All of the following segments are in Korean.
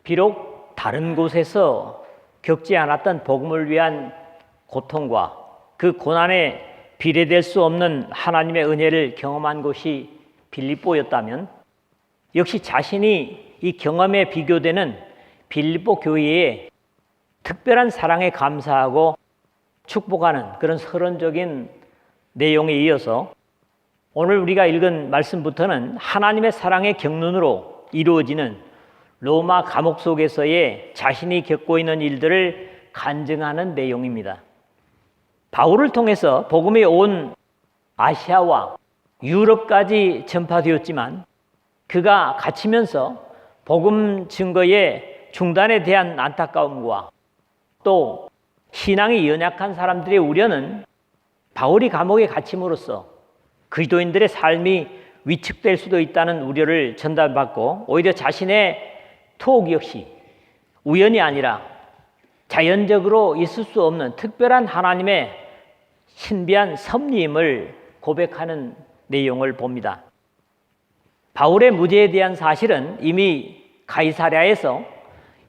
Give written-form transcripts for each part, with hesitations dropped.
비록 다른 곳에서 겪지 않았던 복음을 위한 고통과 그 고난에 비례될 수 없는 하나님의 은혜를 경험한 곳이 빌립보였다면 역시 자신이 이 경험에 비교되는 빌립보 교회의 특별한 사랑에 감사하고 축복하는 그런 서론적인 내용에 이어서 오늘 우리가 읽은 말씀부터는 하나님의 사랑의 경륜으로 이루어지는 로마 감옥 속에서의 자신이 겪고 있는 일들을 간증하는 내용입니다. 바울을 통해서 복음이 온 아시아와 유럽까지 전파되었지만 그가 갇히면서 복음 증거의 중단에 대한 안타까움과 또 신앙이 연약한 사람들의 우려는 바울이 감옥에 갇힘으로써 그리스도인들의 삶이 위축될 수도 있다는 우려를 전달받고 오히려 자신의 투옥 역시 우연이 아니라 자연적으로 있을 수 없는 특별한 하나님의 신비한 섭리임을 고백하는 내용을 봅니다. 바울의 무죄에 대한 사실은 이미 가이사랴에서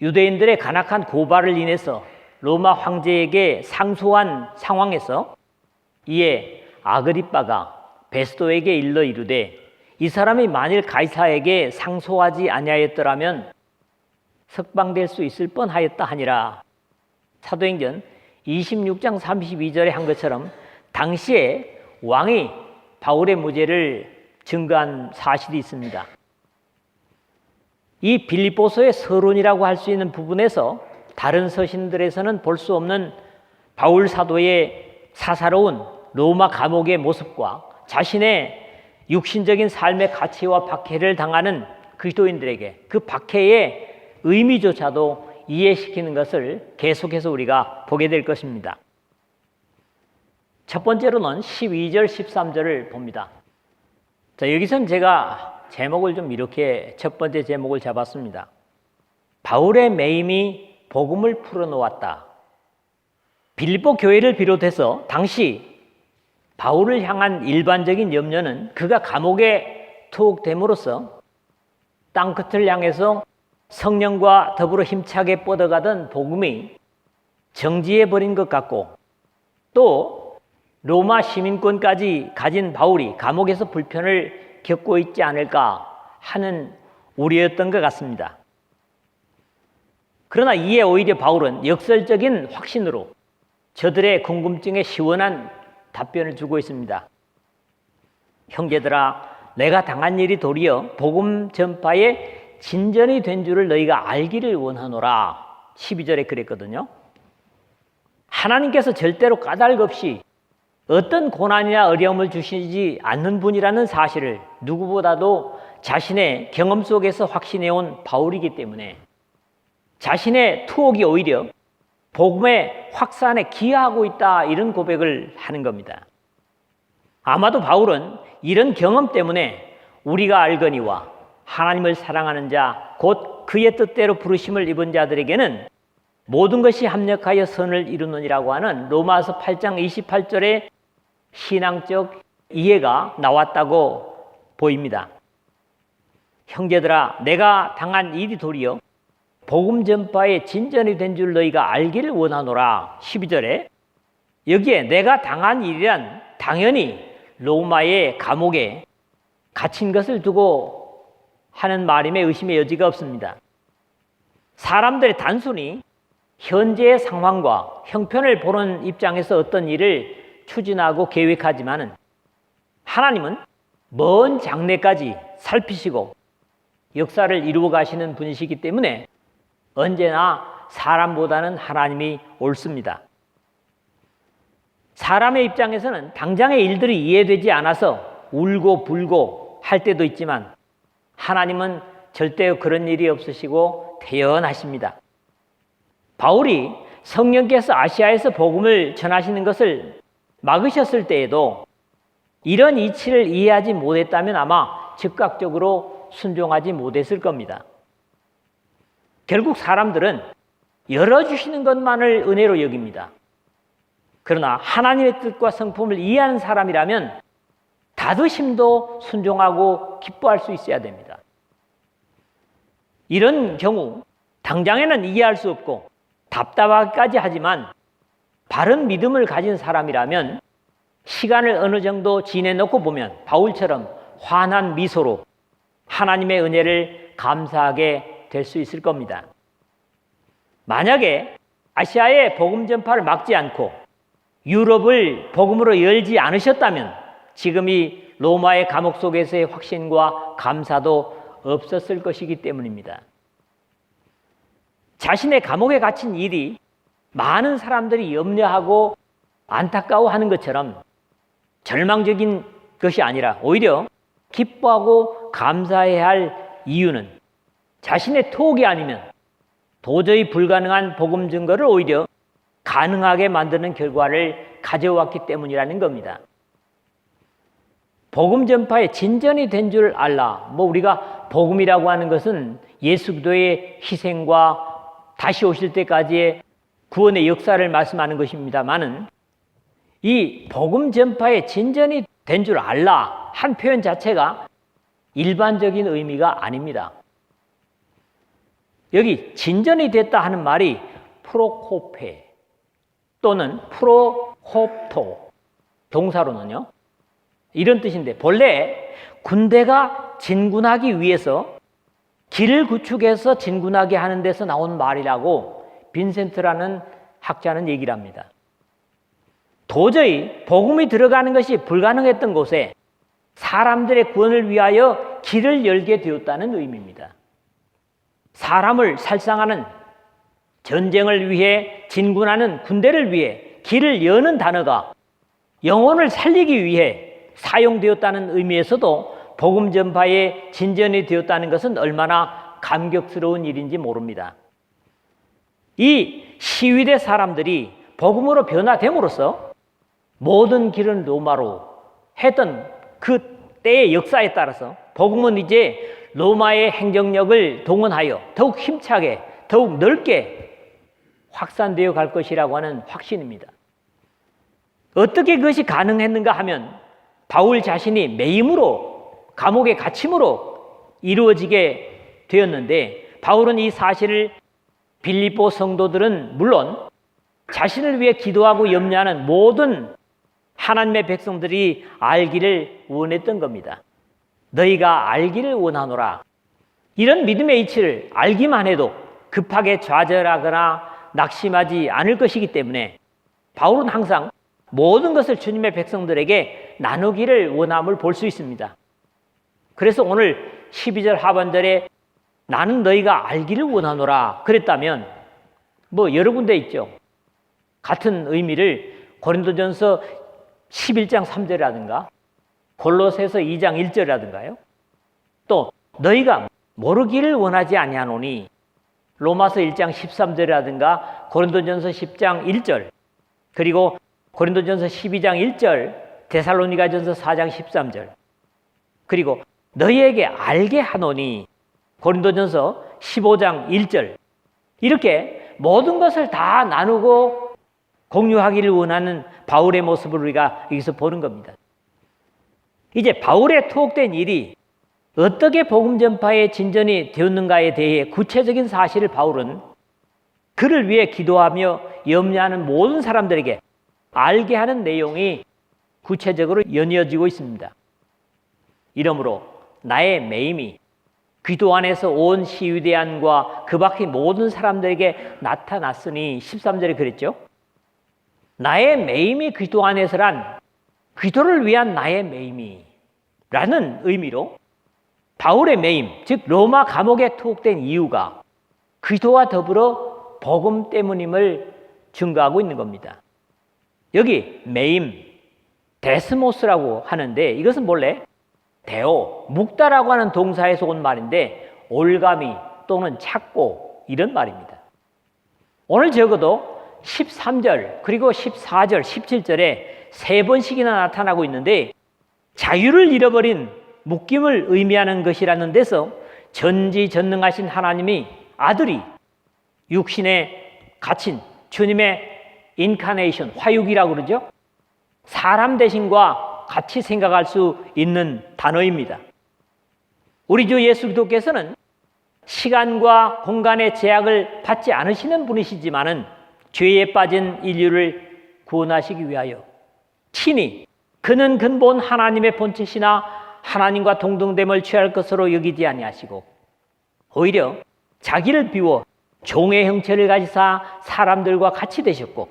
유대인들의 간악한 고발을 인해서 로마 황제에게 상소한 상황에서 이에 아그리빠가 베스도에게 일러 이르되 이 사람이 만일 가이사에게 상소하지 아니하였더라면 석방될 수 있을 뻔하였다 하니라. 사도행전 26장 32절에 한 것처럼 당시에 왕이 바울의 무죄를 증거한 사실이 있습니다. 이 빌립보서의 서론이라고 할 수 있는 부분에서 다른 서신들에서는 볼 수 없는 바울 사도의 사사로운 로마 감옥의 모습과 자신의 육신적인 삶의 가치와 박해를 당하는 그리스도인들에게 그 박해의 의미조차도 이해시키는 것을 계속해서 우리가 보게 될 것입니다. 첫 번째로는 12절, 13절을 봅니다. 자, 여기서는 제가 제목을 좀 이렇게 첫 번째 제목을 잡았습니다. 바울의 매임이 복음을 풀어놓았다. 빌립보 교회를 비롯해서 당시 바울을 향한 일반적인 염려는 그가 감옥에 투옥됨으로써 땅끝을 향해서 성령과 더불어 힘차게 뻗어가던 복음이 정지해버린 것 같고 또 로마 시민권까지 가진 바울이 감옥에서 불편을 겪고 있지 않을까 하는 우려였던 것 같습니다. 그러나 이에 오히려 바울은 역설적인 확신으로 저들의 궁금증에 시원한 답변을 주고 있습니다. 형제들아, 내가 당한 일이 도리어 복음 전파의 진전이 된 줄을 너희가 알기를 원하노라. 12절에 그랬거든요. 하나님께서 절대로 까닭 없이 어떤 고난이나 어려움을 주시지 않는 분이라는 사실을 누구보다도 자신의 경험 속에서 확신해온 바울이기 때문에 자신의 투옥이 오히려 복음의 확산에 기여하고 있다, 이런 고백을 하는 겁니다. 아마도 바울은 이런 경험 때문에 우리가 알거니와 하나님을 사랑하는 자, 곧 그의 뜻대로 부르심을 입은 자들에게는 모든 것이 합력하여 선을 이루느니라고 하는 로마서 8장 28절의 신앙적 이해가 나왔다고 보입니다. 형제들아, 내가 당한 일이 도리어 복음 전파의 진전이 된 줄 너희가 알기를 원하노라. 12절에 여기에 내가 당한 일이란 당연히 로마의 감옥에 갇힌 것을 두고 하는 말임에 의심의 여지가 없습니다. 사람들이 단순히 현재의 상황과 형편을 보는 입장에서 어떤 일을 추진하고 계획하지만은 하나님은 먼 장래까지 살피시고 역사를 이루어 가시는 분이시기 때문에 언제나 사람보다는 하나님이 옳습니다. 사람의 입장에서는 당장의 일들이 이해되지 않아서 울고 불고 할 때도 있지만 하나님은 절대 그런 일이 없으시고 태연하십니다. 바울이 성령께서 아시아에서 복음을 전하시는 것을 막으셨을 때에도 이런 이치를 이해하지 못했다면 아마 즉각적으로 순종하지 못했을 겁니다. 결국 사람들은 열어주시는 것만을 은혜로 여깁니다. 그러나 하나님의 뜻과 성품을 이해하는 사람이라면 다드심도 순종하고 기뻐할 수 있어야 됩니다. 이런 경우 당장에는 이해할 수 없고 답답하기까지 하지만 바른 믿음을 가진 사람이라면 시간을 어느 정도 지내놓고 보면 바울처럼 환한 미소로 하나님의 은혜를 감사하게 될 수 있을 겁니다. 만약에 아시아의 복음 전파를 막지 않고 유럽을 복음으로 열지 않으셨다면 지금 이 로마의 감옥 속에서의 확신과 감사도 없었을 것이기 때문입니다. 자신의 감옥에 갇힌 일이 많은 사람들이 염려하고 안타까워하는 것처럼 절망적인 것이 아니라 오히려 기뻐하고 감사해야 할 이유는 자신의 토옥이 아니면 도저히 불가능한 복음 증거를 오히려 가능하게 만드는 결과를 가져왔기 때문이라는 겁니다. 복음 전파의 진전이 된 줄 알라. 우리가 복음이라고 하는 것은 예수 그리스도의 희생과 다시 오실 때까지의 구원의 역사를 말씀하는 것입니다만은 이 복음 전파의 진전이 된 줄 알라 한 표현 자체가 일반적인 의미가 아닙니다. 여기 진전이 됐다 하는 말이 프로코페 또는 프로홉토 동사로는요. 이런 뜻인데 본래 군대가 진군하기 위해서 길을 구축해서 진군하게 하는 데서 나온 말이라고 빈센트라는 학자는 얘기를 합니다. 도저히 복음이 들어가는 것이 불가능했던 곳에 사람들의 구원을 위하여 길을 열게 되었다는 의미입니다. 사람을 살상하는 전쟁을 위해 진군하는 군대를 위해 길을 여는 단어가 영혼을 살리기 위해 사용되었다는 의미에서도 복음 전파의 진전이 되었다는 것은 얼마나 감격스러운 일인지 모릅니다. 이 시위대 사람들이 복음으로 변화됨으로써 모든 길은 로마로 했던 그 때의 역사에 따라서 복음은 이제 로마의 행정력을 동원하여 더욱 힘차게 더욱 넓게 확산되어 갈 것이라고 하는 확신입니다. 어떻게 그것이 가능했는가 하면 바울 자신이 매임으로 감옥에 갇힘으로 이루어지게 되었는데 바울은 이 사실을 빌립보 성도들은 물론 자신을 위해 기도하고 염려하는 모든 하나님의 백성들이 알기를 원했던 겁니다. 너희가 알기를 원하노라. 이런 믿음의 이치를 알기만 해도 급하게 좌절하거나 낙심하지 않을 것이기 때문에 바울은 항상 모든 것을 주님의 백성들에게 나누기를 원함을 볼 수 있습니다. 그래서 오늘 12절 하반절에 나는 너희가 알기를 원하노라 그랬다면 여러 군데 있죠. 같은 의미를 고린도전서 11장 3절이라든가 골로새서 2장 1절이라든가요. 또 너희가 모르기를 원하지 아니하노니 로마서 1장 13절이라든가 고린도전서 10장 1절 그리고 고린도전서 12장 1절 데살로니가전서 4장 13절 그리고 너희에게 알게 하노니 고린도전서 15장 1절 이렇게 모든 것을 다 나누고 공유하기를 원하는 바울의 모습을 우리가 여기서 보는 겁니다. 이제 바울의 투옥된 일이 어떻게 복음 전파의 진전이 되었는가에 대해 구체적인 사실을 바울은 그를 위해 기도하며 염려하는 모든 사람들에게 알게 하는 내용이 구체적으로 연이어지고 있습니다. 이러므로 나의 매임이 기도 안에서 온 시위대 안과 그 밖의 모든 사람들에게 나타났으니 13절에 그랬죠. 나의 매임이 기도 안에서란 기도를 위한 나의 매임이 라는 의미로 바울의 매임, 즉 로마 감옥에 투옥된 이유가 기도와 더불어 복음 때문임을 증거하고 있는 겁니다. 여기 매임, 데스모스라고 하는데 이것은 본래 데오, 묵다라고 하는 동사에서 온 말인데 올가미 또는 찾고 이런 말입니다. 오늘 적어도 13절 그리고 14절, 17절에 3번씩이나 나타나고 있는데 자유를 잃어버린 묶임을 의미하는 것이라는 데서 전지전능하신 하나님이 아들이 육신에 갇힌 주님의 인카네이션, 화육이라고 그러죠. 사람 대신과 같이 생각할 수 있는 단어입니다. 우리 주 예수 그리스도께서는 시간과 공간의 제약을 받지 않으시는 분이시지만은 죄에 빠진 인류를 구원하시기 위하여 친히 그는 근본 하나님의 본체시나 하나님과 동등됨을 취할 것으로 여기지 아니하시고 오히려 자기를 비워 종의 형체를 가지사 사람들과 같이 되셨고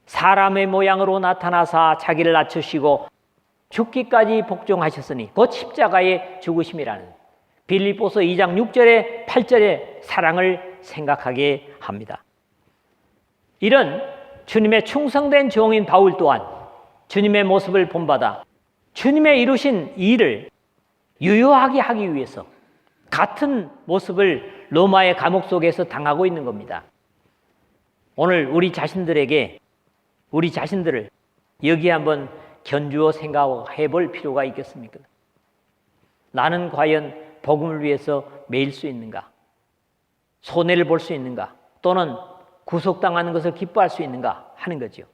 사람의 모양으로 나타나사 자기를 낮추시고 죽기까지 복종하셨으니 곧 십자가에 죽으심이라는 빌립보서 2장 6절에 8절의 사랑을 생각하게 합니다. 이런 주님의 충성된 종인 바울 또한 주님의 모습을 본받아 주님의 이루신 일을 유효하게 하기 위해서 같은 모습을 로마의 감옥 속에서 당하고 있는 겁니다. 오늘 우리 자신들을 여기에 한번 견주어 생각해 볼 필요가 있겠습니까? 나는 과연 복음을 위해서 매일 수 있는가? 손해를 볼 수 있는가? 또는 구속당하는 것을 기뻐할 수 있는가 하는 거죠.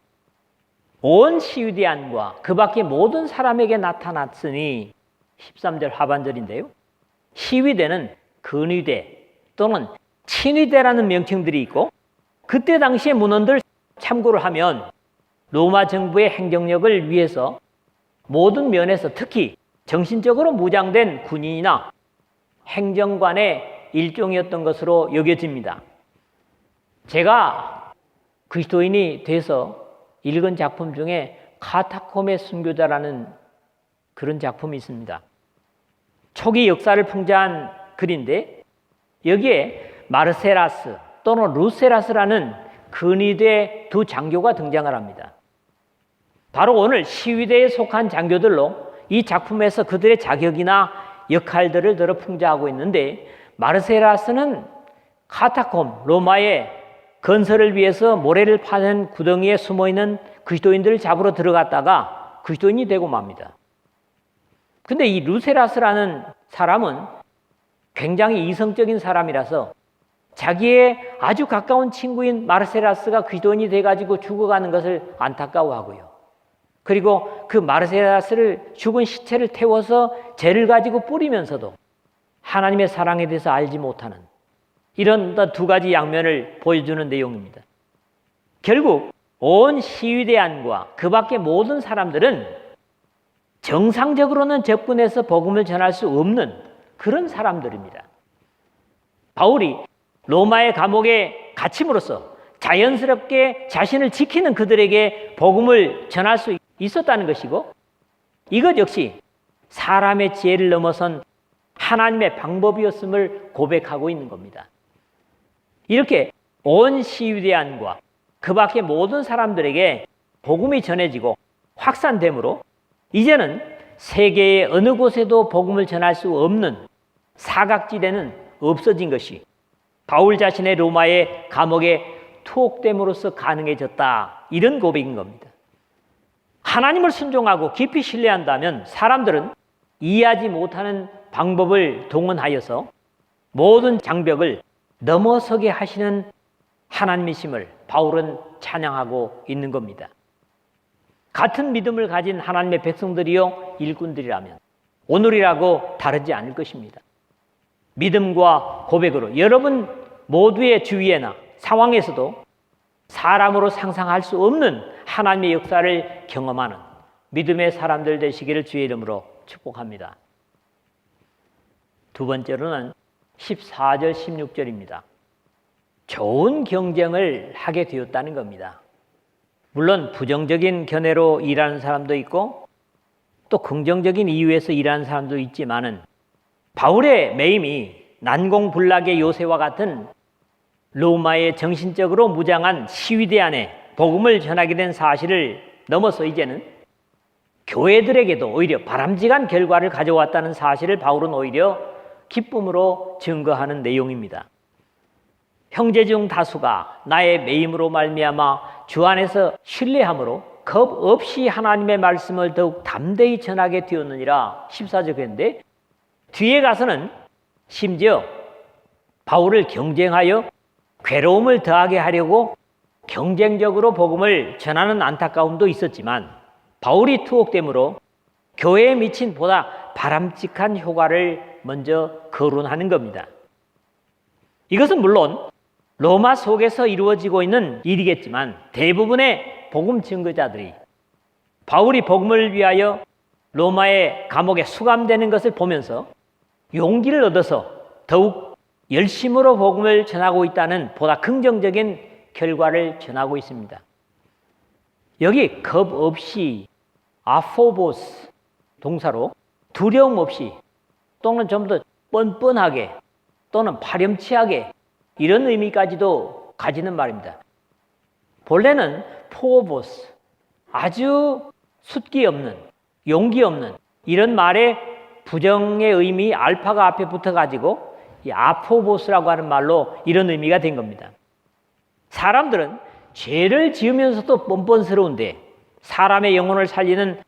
온 시위대안과 그 밖의 모든 사람에게 나타났으니 13절 하반절인데요. 시위대는 근위대 또는 친위대라는 명칭들이 있고 그때 당시의 문헌들 참고를 하면 로마 정부의 행정력을 위해서 모든 면에서 특히 정신적으로 무장된 군인이나 행정관의 일종이었던 것으로 여겨집니다. 제가 그리스도인이 돼서 읽은 작품 중에 카타콤의 순교자라는 그런 작품이 있습니다. 초기 역사를 풍자한 글인데 여기에 마르세라스 또는 루세라스라는 근위대 두 장교가 등장을 합니다. 바로 오늘 시위대에 속한 장교들로 이 작품에서 그들의 자격이나 역할들을 들어 풍자하고 있는데 마르세라스는 카타콤 로마의 건설을 위해서 모래를 파는 구덩이에 숨어있는 그리스도인들을 잡으러 들어갔다가 그리스도인이 되고 맙니다. 근데 이 루세라스라는 사람은 굉장히 이성적인 사람이라서 자기의 아주 가까운 친구인 마르세라스가 그리스도인이 돼가지고 죽어가는 것을 안타까워하고요. 그리고 그 마르세라스를 죽은 시체를 태워서 죄를 가지고 뿌리면서도 하나님의 사랑에 대해서 알지 못하는 이런 두 가지 양면을 보여주는 내용입니다. 결국 온 시위대안과 그 밖의 모든 사람들은 정상적으로는 접근해서 복음을 전할 수 없는 그런 사람들입니다. 바울이 로마의 감옥에 갇힘으로써 자연스럽게 자신을 지키는 그들에게 복음을 전할 수 있었다는 것이고 이것 역시 사람의 지혜를 넘어선 하나님의 방법이었음을 고백하고 있는 겁니다. 이렇게 온 시위대안과 그 밖의 모든 사람들에게 복음이 전해지고 확산됨으로 이제는 세계의 어느 곳에도 복음을 전할 수 없는 사각지대는 없어진 것이 바울 자신의 로마의 감옥에 투옥됨으로써 가능해졌다. 이런 고백인 겁니다. 하나님을 순종하고 깊이 신뢰한다면 사람들은 이해하지 못하는 방법을 동원하여서 모든 장벽을 넘어서게 하시는 하나님이심을 바울은 찬양하고 있는 겁니다. 같은 믿음을 가진 하나님의 백성들이요 일꾼들이라면 오늘이라고 다르지 않을 것입니다. 믿음과 고백으로 여러분 모두의 주위에나 상황에서도 사람으로 상상할 수 없는 하나님의 역사를 경험하는 믿음의 사람들 되시기를 주의 이름으로 축복합니다. 두 번째로는 14절 16절입니다. 좋은 경쟁을 하게 되었다는 겁니다. 물론 부정적인 견해로 일하는 사람도 있고 또 긍정적인 이유에서 일하는 사람도 있지만은 바울의 매임이 난공불락의 요새와 같은 로마의 정신적으로 무장한 시위대 안에 복음을 전하게 된 사실을 넘어서 이제는 교회들에게도 오히려 바람직한 결과를 가져왔다는 사실을 바울은 오히려 기쁨으로 증거하는 내용입니다. 형제 중 다수가 나의 매임으로 말미암아 주 안에서 신뢰함으로 겁 없이 하나님의 말씀을 더욱 담대히 전하게 되었느니라 14절 그랬는데 뒤에 가서는 심지어 바울을 경쟁하여 괴로움을 더하게 하려고 경쟁적으로 복음을 전하는 안타까움도 있었지만 바울이 투옥됨으로 교회에 미친 보다 바람직한 효과를 먼저 거론하는 겁니다. 이것은 물론 로마 속에서 이루어지고 있는 일이겠지만 대부분의 복음 증거자들이 바울이 복음을 위하여 로마의 감옥에 수감되는 것을 보면서 용기를 얻어서 더욱 열심으로 복음을 전하고 있다는 보다 긍정적인 결과를 전하고 있습니다. 여기 겁 없이 아포보스 동사로 두려움 없이 또는 좀 더 뻔뻔하게 또는 파렴치하게 이런 의미까지도 가지는 말입니다. 본래는 포보스 아주 숫기 없는 용기 없는 이런 말의 부정의 의미 알파가 앞에 붙어가지고 이 아포보스라고 하는 말로 이런 의미가 된 겁니다. 사람들은 죄를 지으면서도 뻔뻔스러운데 사람의 영혼을 살리는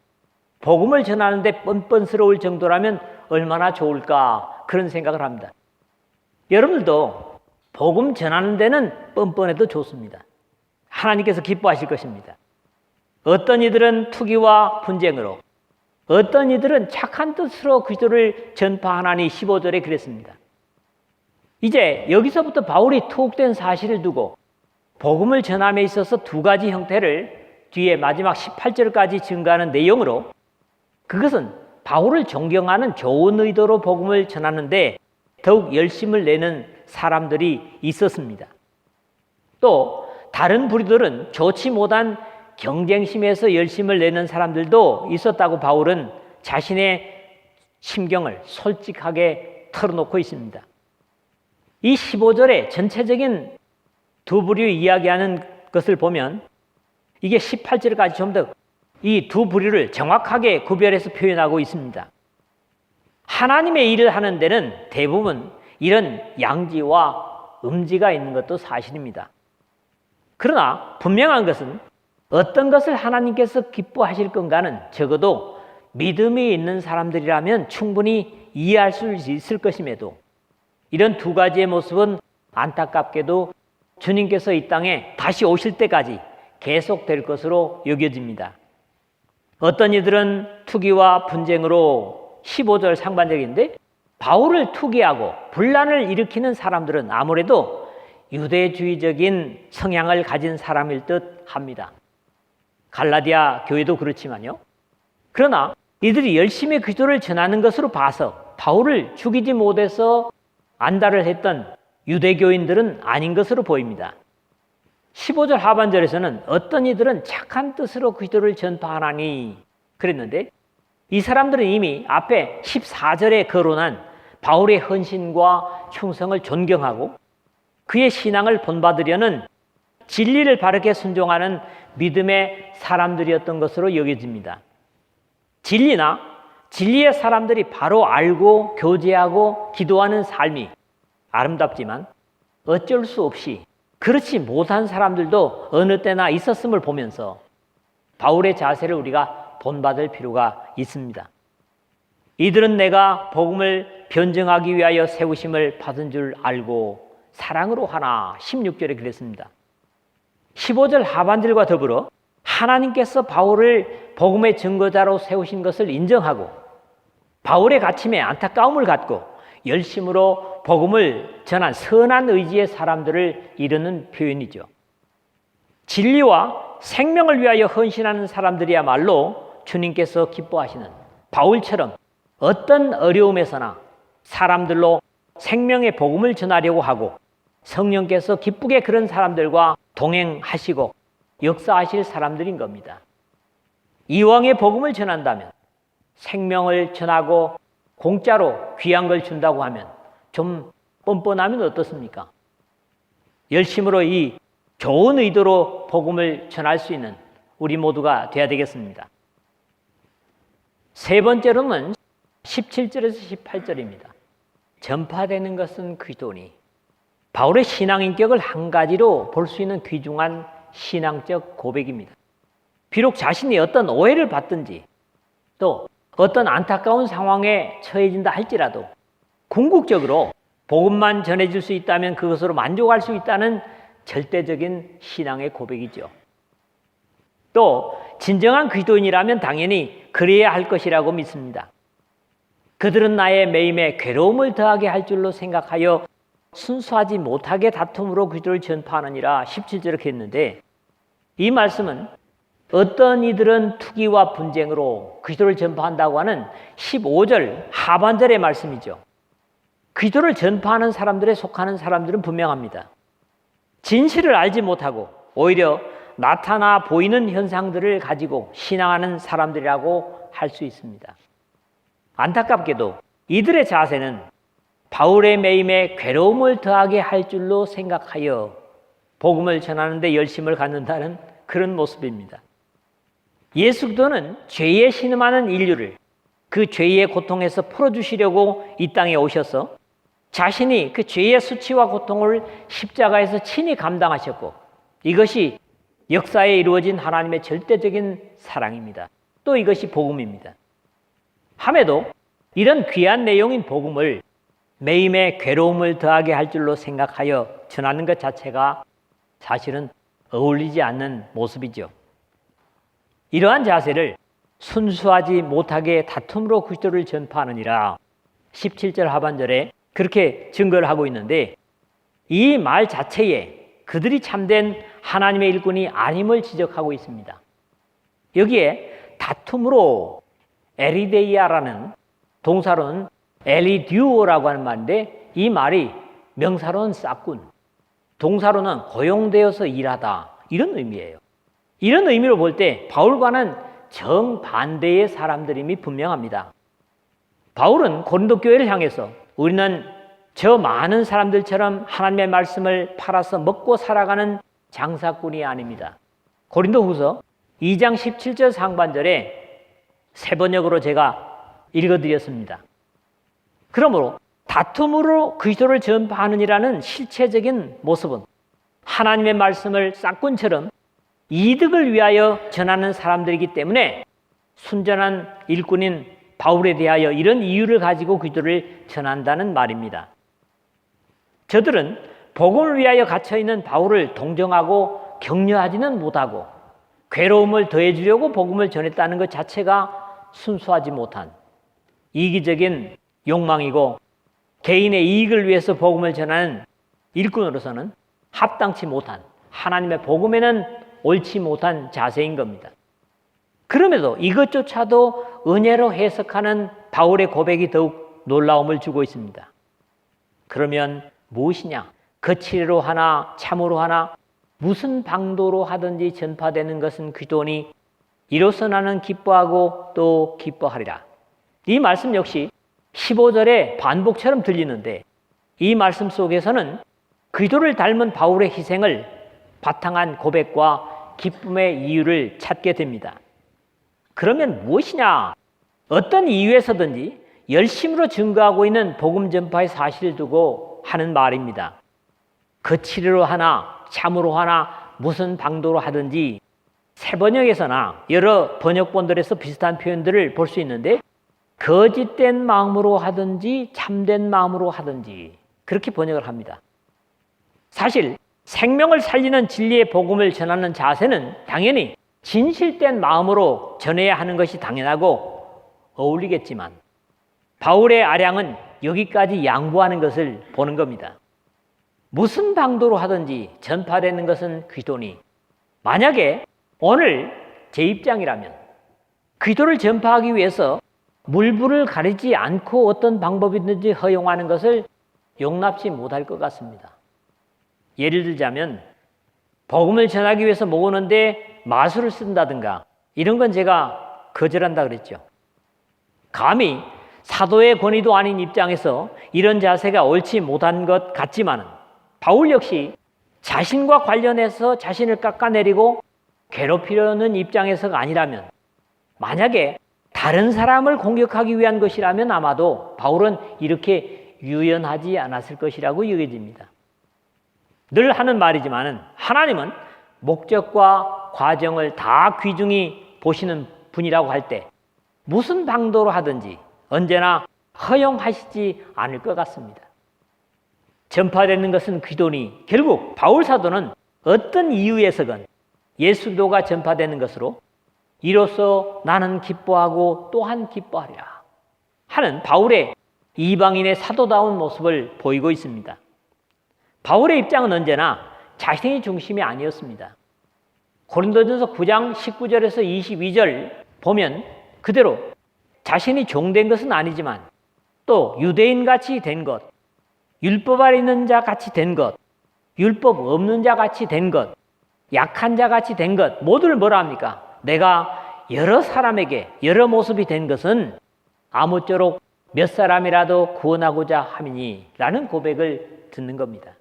복음을 전하는데 뻔뻔스러울 정도라면 얼마나 좋을까 그런 생각을 합니다. 여러분들도 복음 전하는 데는 뻔뻔해도 좋습니다. 하나님께서 기뻐하실 것입니다. 어떤 이들은 투기와 분쟁으로 어떤 이들은 착한 뜻으로 그리스도를 전파하나니 15절에 그랬습니다. 이제 여기서부터 바울이 투옥된 사실을 두고 복음을 전함에 있어서 두 가지 형태를 뒤에 마지막 18절까지 증가하는 내용으로 그것은 바울을 존경하는 좋은 의도로 복음을 전하는데 더욱 열심을 내는 사람들이 있었습니다. 또 다른 부류들은 좋지 못한 경쟁심에서 열심을 내는 사람들도 있었다고 바울은 자신의 심경을 솔직하게 털어놓고 있습니다. 이 15절의 전체적인 두 부류 이야기하는 것을 보면 이게 18절까지 좀 더 이 두 부류를 정확하게 구별해서 표현하고 있습니다. 하나님의 일을 하는 데는 대부분 이런 양지와 음지가 있는 것도 사실입니다. 그러나 분명한 것은 어떤 것을 하나님께서 기뻐하실 건가는 적어도 믿음이 있는 사람들이라면 충분히 이해할 수 있을 것임에도 이런 두 가지의 모습은 안타깝게도 주님께서 이 땅에 다시 오실 때까지 계속될 것으로 여겨집니다. 어떤 이들은 투기와 분쟁으로 15절 상반절인데 바울을 투기하고 분란을 일으키는 사람들은 아무래도 유대주의적인 성향을 가진 사람일 듯 합니다. 갈라디아 교회도 그렇지만요. 그러나 이들이 열심히 그리스도를 전하는 것으로 봐서 바울을 죽이지 못해서 안달을 했던 유대교인들은 아닌 것으로 보입니다. 15절 하반절에서는 어떤 이들은 착한 뜻으로 그리스도를 전파하나니 그랬는데 이 사람들은 이미 앞에 14절에 거론한 바울의 헌신과 충성을 존경하고 그의 신앙을 본받으려는 진리를 바르게 순종하는 믿음의 사람들이었던 것으로 여겨집니다. 진리나 진리의 사람들이 바로 알고 교제하고 기도하는 삶이 아름답지만 어쩔 수 없이 그렇지 못한 사람들도 어느 때나 있었음을 보면서 바울의 자세를 우리가 본받을 필요가 있습니다. 이들은 내가 복음을 변증하기 위하여 세우심을 받은 줄 알고 사랑으로 하나 16절에 그랬습니다. 15절 하반절과 더불어 하나님께서 바울을 복음의 증거자로 세우신 것을 인정하고 바울의 갇힘에 안타까움을 갖고 열심으로 복음을 전한 선한 의지의 사람들을 이르는 표현이죠. 진리와 생명을 위하여 헌신하는 사람들이야말로 주님께서 기뻐하시는 바울처럼 어떤 어려움에서나 사람들로 생명의 복음을 전하려고 하고 성령께서 기쁘게 그런 사람들과 동행하시고 역사하실 사람들인 겁니다. 이왕의 복음을 전한다면 생명을 전하고 공짜로 귀한 걸 준다고 하면 좀 뻔뻔하면 어떻습니까? 열심으로 이 좋은 의도로 복음을 전할 수 있는 우리 모두가 돼야 되겠습니다. 세 번째로는 17절에서 18절입니다. 전파되는 것은 그리스도니 바울의 신앙 인격을 한 가지로 볼 수 있는 귀중한 신앙적 고백입니다. 비록 자신이 어떤 오해를 받든지 또 어떤 안타까운 상황에 처해진다 할지라도 궁극적으로 복음만 전해질 수 있다면 그것으로 만족할 수 있다는 절대적인 신앙의 고백이죠. 또 진정한 그리스도인이라면 당연히 그래야 할 것이라고 믿습니다. 그들은 나의 매임에 괴로움을 더하게 할 줄로 생각하여 순수하지 못하게 다툼으로 그리스도를 전파하느니라 17절에 그렇게 했는데, 이 말씀은 어떤 이들은 투기와 분쟁으로 그리스도를 전파한다고 하는 15절 하반절의 말씀이죠. 그리스도를 전파하는 사람들에 속하는 사람들은 분명합니다. 진실을 알지 못하고 오히려 나타나 보이는 현상들을 가지고 신앙하는 사람들이라고 할 수 있습니다. 안타깝게도 이들의 자세는 바울의 매임에 괴로움을 더하게 할 줄로 생각하여 복음을 전하는 데 열심을 갖는다는 그런 모습입니다. 예수 그리스도는 죄에 신음하는 인류를 그 죄의 고통에서 풀어주시려고 이 땅에 오셔서 자신이 그 죄의 수치와 고통을 십자가에서 친히 감당하셨고, 이것이 역사에 이루어진 하나님의 절대적인 사랑입니다. 또 이것이 복음입니다. 함에도 이런 귀한 내용인 복음을 매임에 괴로움을 더하게 할 줄로 생각하여 전하는 것 자체가 사실은 어울리지 않는 모습이죠. 이러한 자세를 순수하지 못하게 다툼으로 그리스도를 전파하느니라 17절 하반절에 그렇게 증거를 하고 있는데, 이 말 자체에 그들이 참된 하나님의 일꾼이 아님을 지적하고 있습니다. 여기에 다툼으로 에리데이아라는 동사로는 엘리듀오라고 하는 말인데, 이 말이 명사로는 싹군, 동사로는 고용되어서 일하다, 이런 의미예요. 이런 의미로 볼 때 바울과는 정반대의 사람들임이 분명합니다. 바울은 고린도 교회를 향해서 우리는 저 많은 사람들처럼 하나님의 말씀을 팔아서 먹고 살아가는 장사꾼이 아닙니다. 고린도후서 2장 17절 상반절에 세 번역으로 제가 읽어드렸습니다. 그러므로 다툼으로 그리스도를 전파하느니라는 실체적인 모습은 하나님의 말씀을 싹군처럼 이득을 위하여 전하는 사람들이기 때문에 순전한 일꾼인 바울에 대하여 이런 이유를 가지고 그리스도를 전한다는 말입니다. 저들은 복음을 위하여 갇혀있는 바울을 동정하고 격려하지는 못하고 괴로움을 더해주려고 복음을 전했다는 것 자체가 순수하지 못한 이기적인 욕망이고, 개인의 이익을 위해서 복음을 전하는 일꾼으로서는 합당치 못한, 하나님의 복음에는 옳지 못한 자세인 겁니다. 그럼에도 이것조차도 은혜로 해석하는 바울의 고백이 더욱 놀라움을 주고 있습니다. 그러면 무엇이냐? 거칠로 하나 참으로 하나 무슨 방도로 하든지 전파되는 것은 그리스도니 이로써 나는 기뻐하고 또 기뻐하리라. 이 말씀 역시 15절의 반복처럼 들리는데, 이 말씀 속에서는 그리스도를 닮은 바울의 희생을 바탕한 고백과 기쁨의 이유를 찾게 됩니다. 그러면 무엇이냐? 어떤 이유에서든지 열심으로 증거하고 있는 복음 전파의 사실을 두고 하는 말입니다. 거칠로 하나 참으로 하나 무슨 방도로 하든지, 새 번역에서나 여러 번역본들에서 비슷한 표현들을 볼 수 있는데, 거짓된 마음으로 하든지 참된 마음으로 하든지 그렇게 번역을 합니다. 사실 생명을 살리는 진리의 복음을 전하는 자세는 당연히 진실된 마음으로 전해야 하는 것이 당연하고 어울리겠지만, 바울의 아량은 여기까지 양보하는 것을 보는 겁니다. 무슨 방도로 하든지 전파되는 것은 그리스도니, 만약에 오늘 제 입장이라면 그리스도를 전파하기 위해서 물불을 가리지 않고 어떤 방법이든지 허용하는 것을 용납치 못할 것 같습니다. 예를 들자면 복음을 전하기 위해서 모으는데 마술을 쓴다든가 이런 건 제가 거절한다 그랬죠. 감히 사도의 권위도 아닌 입장에서 이런 자세가 옳지 못한 것 같지만, 바울 역시 자신과 관련해서 자신을 깎아내리고 괴롭히려는 입장에서가 아니라면, 만약에 다른 사람을 공격하기 위한 것이라면 아마도 바울은 이렇게 유연하지 않았을 것이라고 여겨집니다. 늘 하는 말이지만 하나님은 목적과 과정을 다 귀중히 보시는 분이라고 할 때 무슨 방도로 하든지 언제나 허용하시지 않을 것 같습니다. 전파되는 것은 그리스도니, 결국 바울 사도는 어떤 이유에서건 예수 그리스도가 전파되는 것으로 이로써 나는 기뻐하고 또한 기뻐하리라 하는 바울의 이방인의 사도다운 모습을 보이고 있습니다. 바울의 입장은 언제나 자신이 중심이 아니었습니다. 고린도전서 9장 19절에서 22절 보면 그대로 자신이 종된 것은 아니지만 또 유대인같이 된 것, 율법 아래 있는 자 같이 된 것, 율법 없는 자 같이 된 것, 약한 자 같이 된 것 모두를 뭐라 합니까? 내가 여러 사람에게 여러 모습이 된 것은 아무쪼록 몇 사람이라도 구원하고자 함이니 라는 고백을 듣는 겁니다.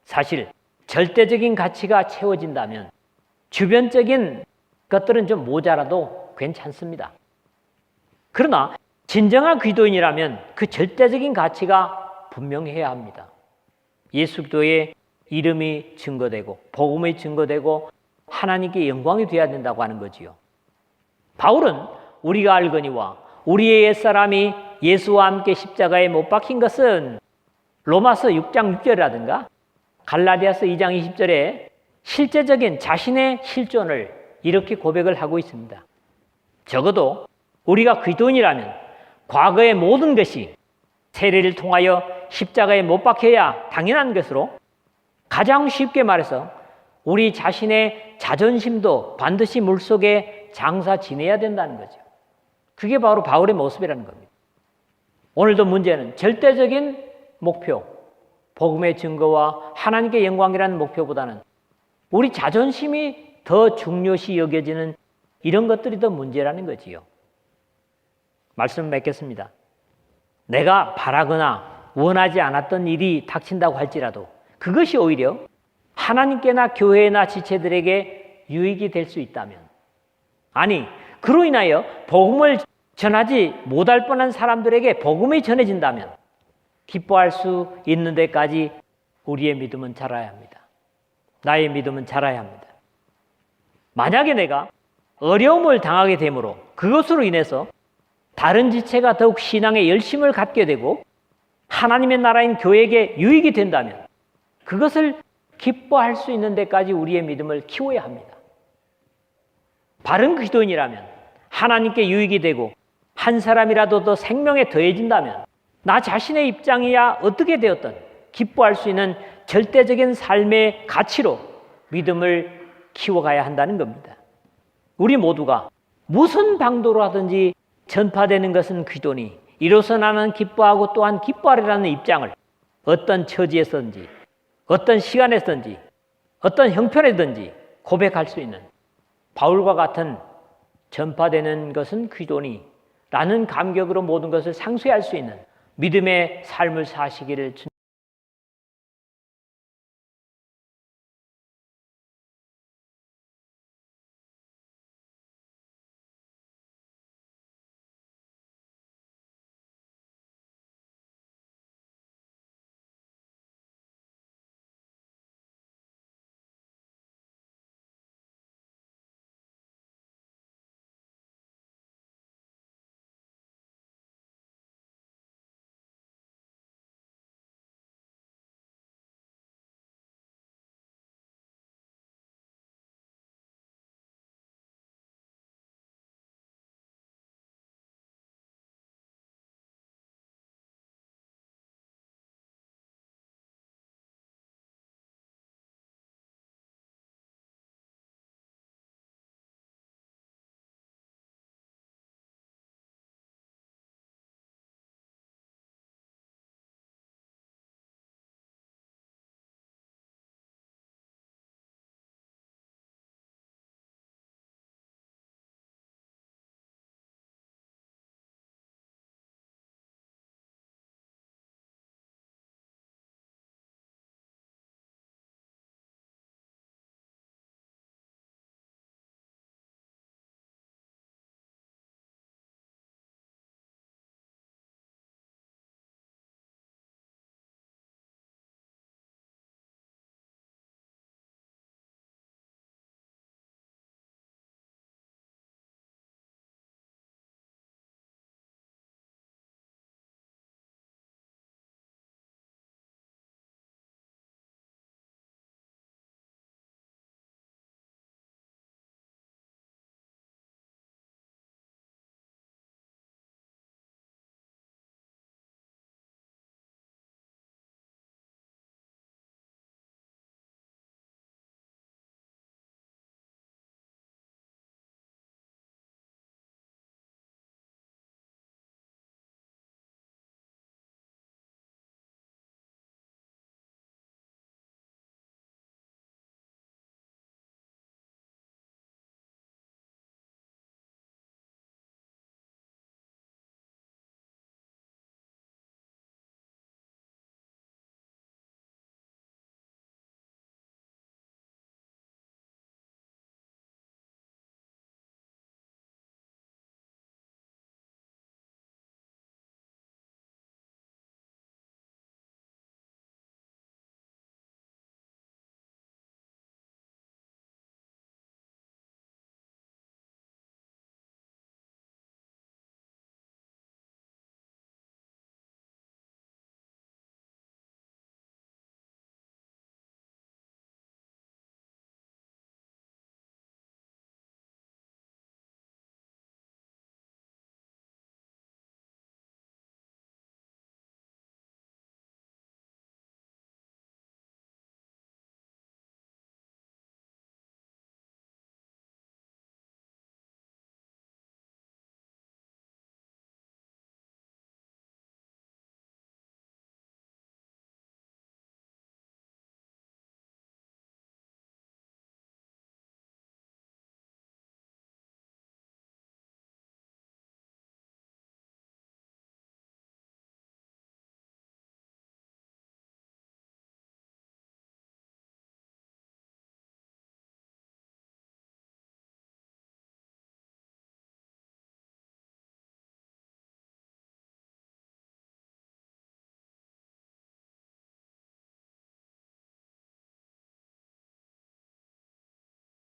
사실 절대적인 가치가 채워진다면 주변적인 것들은 좀 모자라도 괜찮습니다. 그러나 진정한 기도인이라면 그 절대적인 가치가 분명해야 합니다. 예수 그리스도의 이름이 증거되고 복음이 증거되고 하나님께 영광이 되어야 된다고 하는 거지요. 바울은 우리가 알거니와 우리의 옛사람이 예수와 함께 십자가에 못 박힌 것은 로마서 6장 6절이라든가 갈라디아서 2장 20절에 실제적인 자신의 실존을 이렇게 고백을 하고 있습니다. 적어도 우리가 그리스도인이라면 과거의 모든 것이 세례를 통하여 십자가에 못 박혀야 당연한 것으로 가장 쉽게 말해서 우리 자신의 자존심도 반드시 물속에 장사 지내야 된다는 거죠. 그게 바로 바울의 모습이라는 겁니다. 오늘도 문제는 절대적인 목표, 복음의 증거와 하나님께 영광이라는 목표보다는 우리 자존심이 더 중요시 여겨지는 이런 것들이 더 문제라는 거지요. 말씀 맺겠습니다. 내가 바라거나 원하지 않았던 일이 닥친다고 할지라도 그것이 오히려 하나님께나 교회나 지체들에게 유익이 될 수 있다면, 아니 그로 인하여 복음을 전하지 못할 뻔한 사람들에게 복음이 전해진다면 기뻐할 수 있는 데까지 우리의 믿음은 자라야 합니다. 나의 믿음은 자라야 합니다. 만약에 내가 어려움을 당하게 되므로 그것으로 인해서 다른 지체가 더욱 신앙에 열심을 갖게 되고 하나님의 나라인 교회에게 유익이 된다면 그것을 기뻐할 수 있는 데까지 우리의 믿음을 키워야 합니다. 바른 그리스도인이라면 하나님께 유익이 되고 한 사람이라도 더 생명에 더해진다면 나 자신의 입장이야 어떻게 되었든 기뻐할 수 있는 절대적인 삶의 가치로 믿음을 키워가야 한다는 겁니다. 우리 모두가 무슨 방도로 하든지 전파되는 것은 그리스도니 이로써 나는 기뻐하고 또한 기뻐하리라는 입장을 어떤 처지에서든지 어떤 시간에서든지 어떤 형편에든지 고백할 수 있는 바울과 같은 전파되는 것은 그리스도니 라는 감격으로 모든 것을 상쇄할 수 있는 믿음의 삶을 사시기를